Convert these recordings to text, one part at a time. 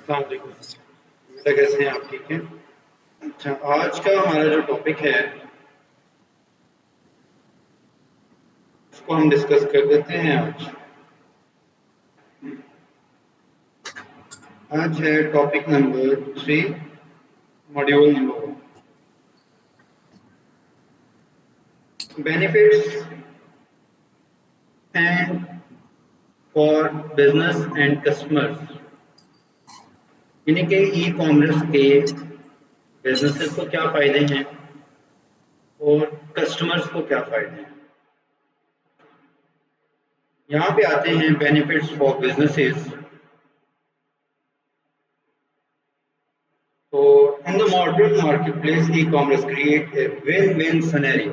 السلام علیکم بیٹا، کیسے ہیں آپ؟ ٹھیک ہیں؟ اچھا، آج کا ہمارا جو ٹاپک ہے اس کو ہم ڈسکس کر دیتے ہیں آج ہے topic number 3، module number 1، benefits and for business and customers, یعنی کہ ای کامرس کے بزنسز کو کیا فائدے ہیں اور کسٹمرز کو کیا فائدے ہیں۔ یہاں پہ آتے ہیں benefits for businesses. So, in the modern marketplace, e-commerce create a win-win scenario.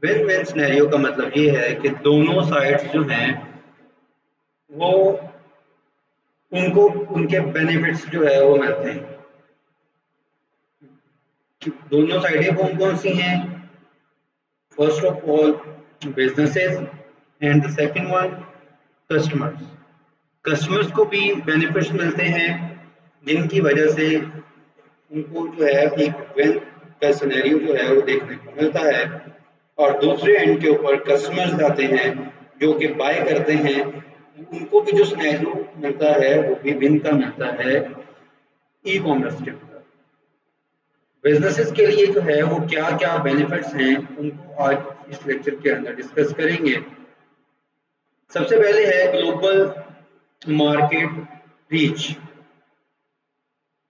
Win-win scenario کا مطلب یہ ہے کہ دونوں سائٹس جو ہیں وہ ان کو ان کے بینیفٹس جو ہے وہ ملتے ہیں. دونوں سائٹیں کون کون سی ہیں؟ First of all businesses and the second one customers. Customers کو بھی بینیفٹس ملتے ہیں جن کی وجہ سے ان کو جو ہے ایک ون کا سینیریو جو ہے وہ دیکھنے کو ملتا ہے، اور دوسرے اینڈ کے اوپر کسٹمرز آتے ہیں جو کہ بائی کرتے ہیں، ان کو بھی جو سینیریو ملتا ہے وہ بھی ون کا ملتا ہے ای کامرس کے اندر. بزنسز کے لیے جو ہے وہ کیا کیا بینیفٹس ہیں ان کو آج اس لیکچر کے اندر ڈسکس کریں گے. سب سے پہلے ہے گلوبل مارکیٹ ریچ.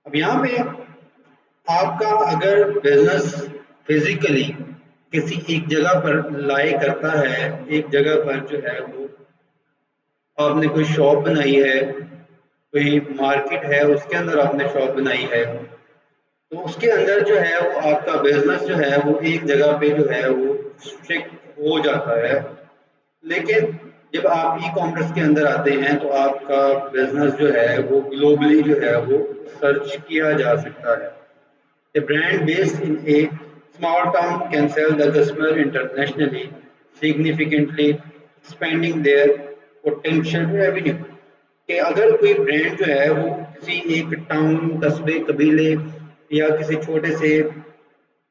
اب یہاں پہ آپ کا اگر بزنس فزیکلی کسی ایک جگہ پر لائی کرتا ہے، ایک جگہ پر جو ہے وہ آپ نے کوئی شاپ بنائی ہے، کوئی مارکیٹ ہے اس کے اندر آپ نے شاپ بنائی ہے، تو اس کے اندر جو ہے وہ آپ کا بزنس جو ہے وہ ایک جگہ پہ جو ہے وہ اسٹرکٹ ہو جاتا ہے. لیکن جب آپ ای کامرس کے اندر آتے ہیں تو آپ کا بزنس جو ہے وہ گلوبلی جو ہے وہ سرچ کیا جا سکتا ہے. A brand based in a small town can sell the customer internationally, significantly expanding their potential revenue. کہ اگر کوئی برانڈ جو ہے وہ کسی ایک ٹاؤن، قصبے، قبیلے یا کسی چھوٹے سے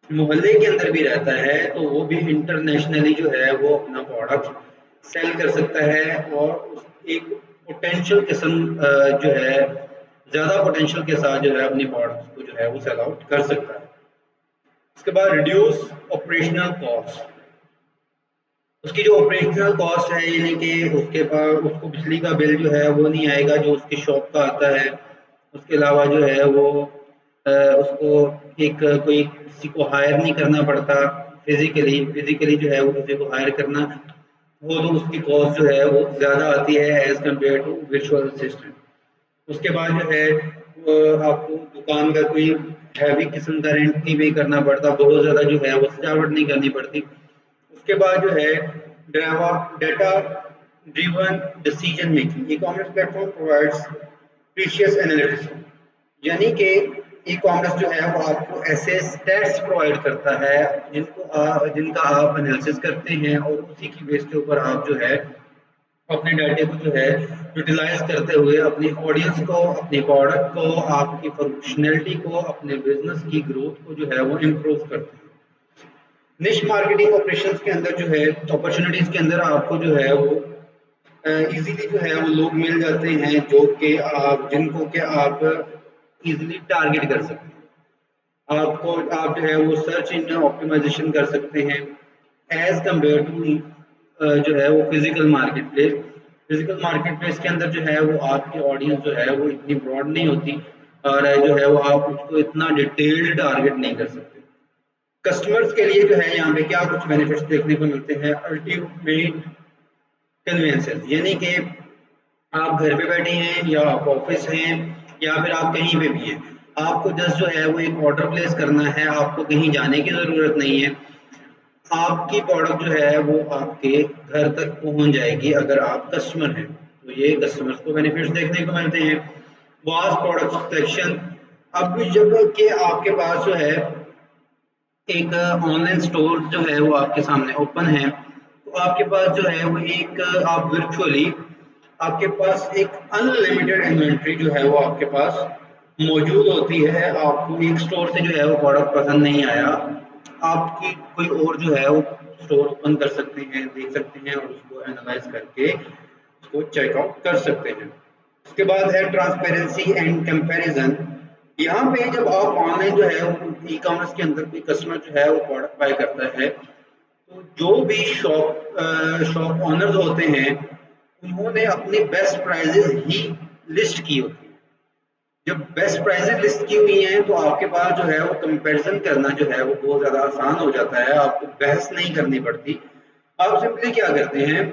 محلے کے اندر بھی رہتا ہے تو وہ بھی انٹرنیشنلی جو ہے وہ اپنا پروڈکٹ سیل کر سکتا ہے، اور ایک پوٹینشیل قسم جو ہے زیادہ پوٹینشیل کے ساتھ جو ہے اپنی پروڈکٹس کو جو ہے وہ سیل آؤٹ کر سکتا ہے. اس کے بعد ریڈیوس آپریشنل کاسٹ. اس کی جو آپریشنل کاسٹ ہے، یعنی کہ اس کے پاس اس کو بجلی کا بل جو ہے وہ نہیں آئے گا جو اس کی شاپ کا آتا ہے. اس کے علاوہ جو ہے وہ اس کو ایک کوئی کسی کو ہائر نہیں کرنا پڑتا فزیکلی جو ہے وہ کسی کو ہائر کرنا وہ تو اس کی کاسٹ جو ہے وہ زیادہ آتی ہے as compare to virtual assistant. اس کے بعد جو ہے آپ کو دکان کا کوئی ہیوی قسم کا رینٹ نہیں پے کرنا پڑتا، بہت زیادہ جو ہے وہ سجاوٹ نہیں کرنی پڑتی. اس کے بعد جو ہے data driven decision making. E commerce plate form provides precious analytics, یعنی کہ ای کامرس جو ہے وہ آپ کو ایسے اسٹیٹس پرووائڈ کرتا ہے جن کا آپ انالیسس کرتے ہیں، اور اسی کی بیس کے اوپر آپ جو ہے اپنے ڈاٹے کو جو ہے یوٹیلائز کرتے ہوئے اپنی آڈینس کو، اپنی پروڈکٹ کو، آپ کی فنکشنلٹی کو، اپنے بزنس کی گروتھ کو جو ہے وہ امپروو کرتے ہیں. نش مارکیٹنگ آپریشنز کے اندر جو ہے اپرچونیٹیز کے اندر آپ کو جو ہے وہ ایزیلی جو ہے وہ لوگ مل جاتے ہیں جو کہ جن کو کہ آپ ایزیلی ٹارگیٹ کر سکتے ہیں. آپ جو ہے وہ سرچ انجن آپٹیمائزیشن کر سکتے ہیں ایز کمپیئر ٹو جو ہے وہ physical market place. Physical market place کے اندر جو ہے وہ آپ کی آڈینس جو ہے وہ اتنی براڈ نہیں ہوتی، اور جو ہے وہ آپ اس کو اتنا ڈیٹیلڈ ٹارگیٹ نہیں کر سکتے. کسٹمرز کے لیے جو ہے یہاں پہ کیا کچھ بینیفٹس دیکھنے کو ملتے ہیں. الٹیمیٹ کنوینسز، یعنی کہ آپ گھر پہ بیٹھے ہیں یا آپ آفس ہیں یا پھر آپ کہیں پہ بھی ہیں، آپ کو جسٹ جو ہے وہ ایک آرڈر پلیس کرنا ہے، آپ کو کہیں جانے کی ضرورت نہیں ہے. آپ کی پروڈکٹ جو ہے وہ آپ کے گھر تک پہنچ جائے گی اگر آپ کسٹمر ہیں. تو یہ کسٹمرز کو بینیفٹس دیکھنے کو ملتے ہیں. واس پروڈکٹ سلیکشن. اب جب کہ آپ کے پاس جو ہے ایک آن لائن اسٹور جو ہے وہ آپ کے سامنے اوپن ہے، تو آپ کے پاس جو ہے وہ ایک آپ ورچولی آپ کے پاس ایک ان لمیٹڈ انوینٹری جو ہے وہ آپ کے پاس موجود ہوتی ہے. آپ کو ایک اسٹور سے جو ہے وہ پروڈکٹ پسند نہیں آیا, آپ کی کوئی اور جو ہے وہ اسٹور اوپن کر سکتے ہیں, دیکھ سکتے ہیں اور اس کو اینالائز کر کے اس کو چیک آؤٹ کر سکتے ہیں. اس کے بعد ہے ٹرانسپیرنسی اینڈ کمپیریزن. یہاں پہ جب آپ آن لائن جو ہے ای کامرس کے اندر کوئی کسٹمر جو ہے وہ پروڈکٹ بائی کرتا ہے, تو جو بھی شاپ اونرز ہوتے ہیں انہوں نے اپنی بیسٹ پرائزز ہی لسٹ کی ہوتی ہیں. جب بیسٹ پرائزز لسٹ کی ہوئی ہیں تو آپ کے پاس جو ہے وہ کمپیریزن کرنا جو ہے وہ بہت زیادہ آسان ہو جاتا ہے, آپ کو بحث نہیں کرنی پڑتی. آپ سمپلی کیا کرتے ہیں,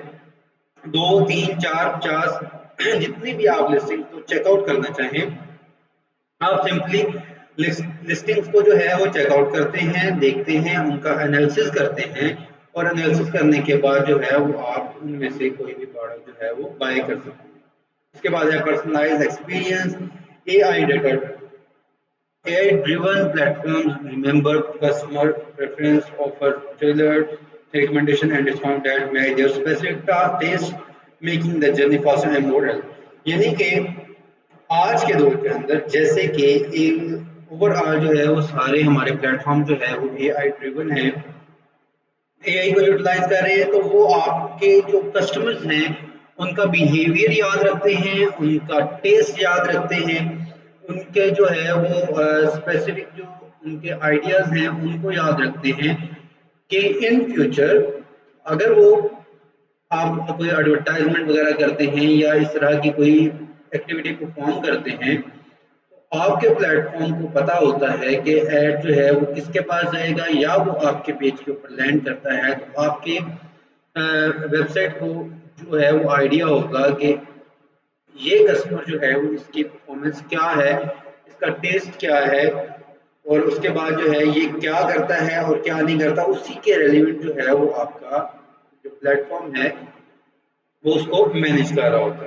2 3 4 50 جتنی بھی آپ لسٹنگ کو چیک آؤٹ کرنا چاہیں, آپ سمپلی لسٹنگز کو جو ہے وہ چیک آؤٹ کرتے ہیں, دیکھتے ہیں, ان کا انالیسس کرتے ہیں, اور انالیسس کرنے کے بعد جو ہے وہ آپ ان میں سے کوئی بھی پروڈکٹ جو ہے وہ بائی کر سکتے ہیں. اس کے بعد ہے personalize experience. A I data, A I driven platforms remember customer preference, offer tailored recommendation and discount that match their specific taste, making the journey faster and more helpful. یعنی کہ آج کے دور کے اندر جیسے کہ اوور آل جو ہے وہ سارے ہمارے پلیٹ فارم جو ہے وہ اے آئی ڈریون ہے, اے آئی کو یوٹیلائز کر رہے ہیں, تو وہ آپ کے جو کسٹمرز ہیں ان کا بیہیویئر یاد رکھتے ہیں, ان کا ٹیسٹ یاد رکھتے ہیں, ان کے جو ہے وہ اسپیسیفک جو ان کے آئیڈیاز ہیں ان کو یاد رکھتے ہیں کہ ان فیوچر اگر وہ آپ کوئی ایڈورٹائزمنٹ وغیرہ کرتے ہیں یا اس طرح کی کوئی ایکٹیویٹی پرفارم کرتے ہیں, آپ کے پلیٹ فارم کو پتا ہوتا ہے کہ ایڈ جو ہے وہ کس کے پاس جائے گا یا وہ آپ کے پیج کے اوپر لینڈ کرتا ہے, تو آپ کی ویب سائٹ کو جو ہے وہ آئیڈیا ہوگا کہ یہ کسٹمر جو ہے وہ اس کی پرفارمنس کیا ہے, اس کا ٹیسٹ کیا ہے, اور اس کے بعد جو ہے یہ کیا کرتا ہے اور کیا نہیں کرتا. اسی کے ریلیونٹ جو ہے وہ آپ کا جو پلیٹ فارم ہے وہ اس کو مینیج کر رہا ہوتا ہے.